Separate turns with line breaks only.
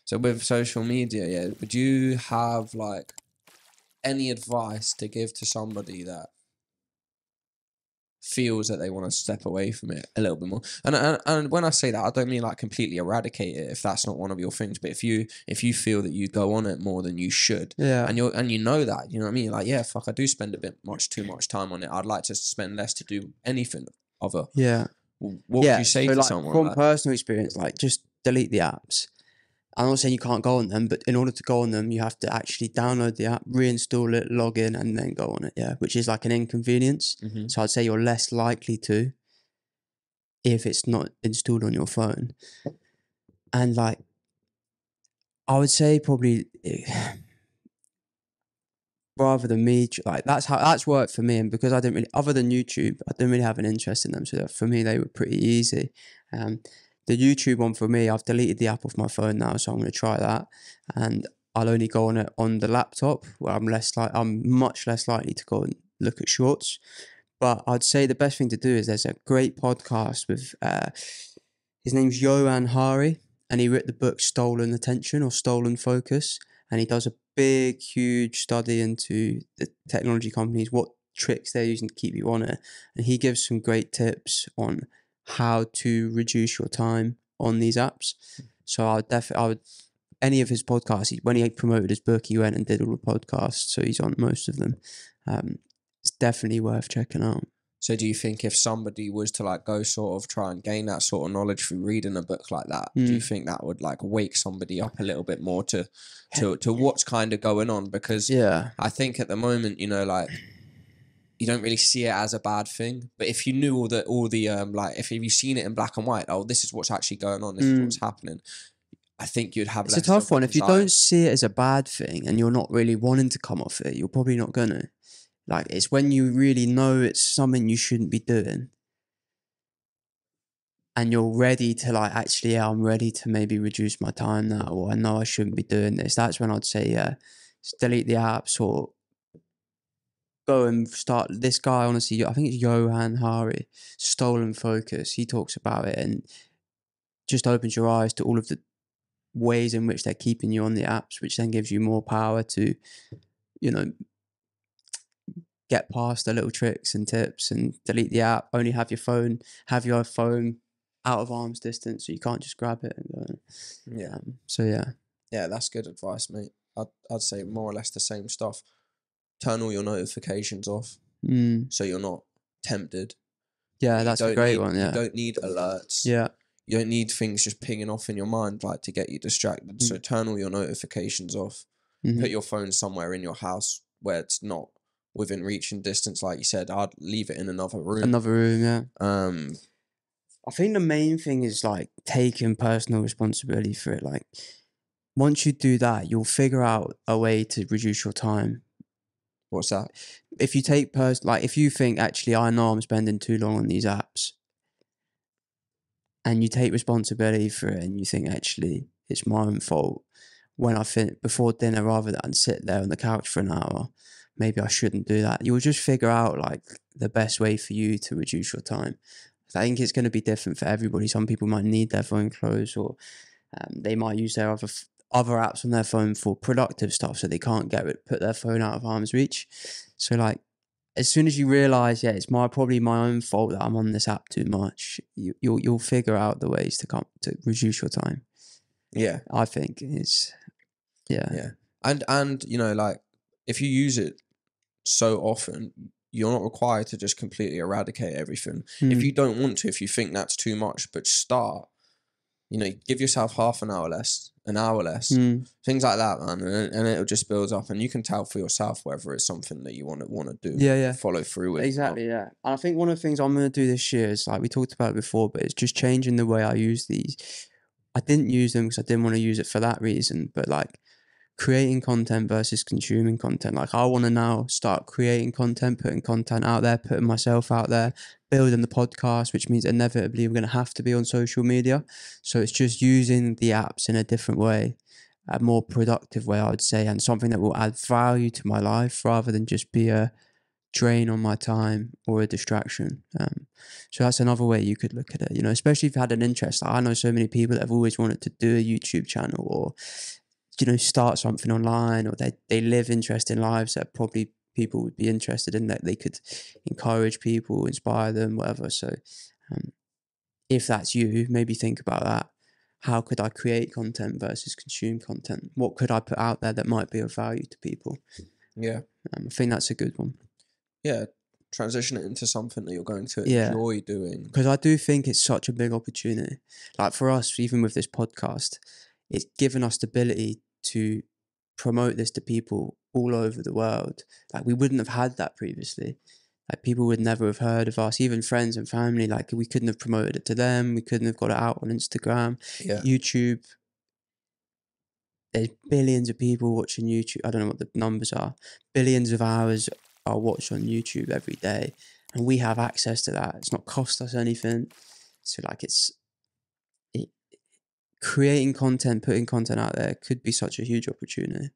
So with social media, yeah, would you have like any advice to give to somebody that feels that they want to step away from it a little bit more? And when I say that, I don't mean like completely eradicate it if that's not one of your things. But if you feel that you go on it more than you should,
Yeah.
and you know that, you know what I mean? Like, yeah, fuck, I do spend a bit too much time on it. I'd like to spend less to do anything other.
Yeah.
What would you say
So
to
like
someone
from
like?
personal experience, like just delete the apps. I'm not saying you can't go on them, but in order to go on them, you have to actually download the app, reinstall it, log in, and then go on it. Yeah, which is like an inconvenience.
Mm-hmm.
So I'd say you're less likely to if it's not installed on your phone. And like, I would say probably rather than me, like that's worked for me. And because I didn't really, other than YouTube, I didn't really have an interest in them. So for me, they were pretty easy. The YouTube one for me, I've deleted the app off my phone now, so I'm going to try that. And I'll only go on it on the laptop where I'm much less likely to go and look at shorts. But I'd say the best thing to do is there's a great podcast with, his name's Johan Hari, and he wrote the book Stolen Attention or Stolen Focus. And he does a big, huge study into the technology companies, what tricks they're using to keep you on it. And he gives some great tips on how to reduce your time on these apps. So I would, any of his podcasts, when he promoted his book, he went and did all the podcasts. So he's on most of them. It's definitely worth checking out.
So do you think if somebody was to like go sort of try and gain that sort of knowledge through reading a book like that, do you think that would like wake somebody up a little bit more to what's kind of going on? Because
Yeah,
I think at the moment, you know, like you don't really see it as a bad thing. But if you knew all the like if you've seen it in black and white, oh, this is what's actually going on, this is what's happening, I think you'd have
it's
less
a tough
of a
one. If you
desire.
don't see it as a bad thing and you're not really wanting to come off it, you're probably not gonna. Like, it's when you really know it's something you shouldn't be doing and you're ready to like, actually, yeah, I'm ready to maybe reduce my time now, or I know I shouldn't be doing this. That's when I'd say, yeah, just delete the apps or go and start. This guy, honestly, I think it's Johan Hari, Stolen Focus. He talks about it and just opens your eyes to all of the ways in which they're keeping you on the apps, which then gives you more power to, you know, get past the little tricks and tips and delete the app. Only have your phone out of arm's distance, so you can't just grab it and go.
Yeah.
So yeah.
Yeah, that's good advice, mate. I'd say more or less the same stuff. Turn all your notifications off so you're not tempted.
Yeah, that's a great one.
You
Yeah.
don't need alerts.
Yeah.
You don't need things just pinging off in your mind like to get you distracted. So turn all your notifications off. Put your phone somewhere in your house where it's not within reaching distance. Like you said, I'd leave it in another room.
Another room. Yeah. I think the main thing is like taking personal responsibility for it. Like, once you do that, you'll figure out a way to reduce your time.
What's that?
If you take if you think, actually, I know I'm spending too long on these apps, and you take responsibility for it, and you think, actually, it's my own fault. When I before dinner, rather than sit there on the couch for an hour, maybe I shouldn't do that. You'll just figure out like the best way for you to reduce your time. I think it's going to be different for everybody. Some people might need their phone closed, or they might use their other apps on their phone for productive stuff, so they can't put their phone out of arm's reach. So like, as soon as you realize, yeah, it's probably my own fault that I'm on this app too much, you'll figure out the ways to reduce your time.
Yeah,
I think is
yeah, and you know, like if you use it so often, you're not required to just completely eradicate everything. If you don't want to, if you think that's too much, but start. You know, give yourself half an hour less, things like that, man, and it'll just build up, and you can tell for yourself whether it's something that you want to do, follow through with.
Exactly, yeah. And I think one of the things I'm going to do this year is, like we talked about it before, but it's just changing the way I use these. I didn't use them because I didn't want to use it for that reason, but like creating content versus consuming content. Like, I want to now start creating content, putting content out there, putting myself out there, building the podcast, which means inevitably we're going to have to be on social media. So it's just using the apps in a different way, a more productive way, I would say, and something that will add value to my life rather than just be a drain on my time or a distraction. So that's another way you could look at it, you know, especially if you had an interest. I know so many people that have always wanted to do a YouTube channel or, you know, start something online, or they live interesting lives that probably people would be interested in, that they could encourage people, inspire them, whatever. So if that's you, maybe think about that. How could I create content versus consume content? What could I put out there that might be of value to people?
Yeah.
I think that's a good one.
Yeah. Transition it into something that you're going to
Yeah.
enjoy doing.
Because I do think it's such a big opportunity. Like for us, even with this podcast, it's given us the ability to promote this to people all over the world. Like we wouldn't have had that previously. Like people would never have heard of us, even friends and family. Like we couldn't have promoted it to them. We couldn't have got it out on Instagram,
Yeah.
YouTube. There's billions of people watching YouTube. I don't know what the numbers are. Billions of hours are watched on YouTube every day. And we have access to that. It's not cost us anything. So like creating content, putting content out there could be such a huge opportunity.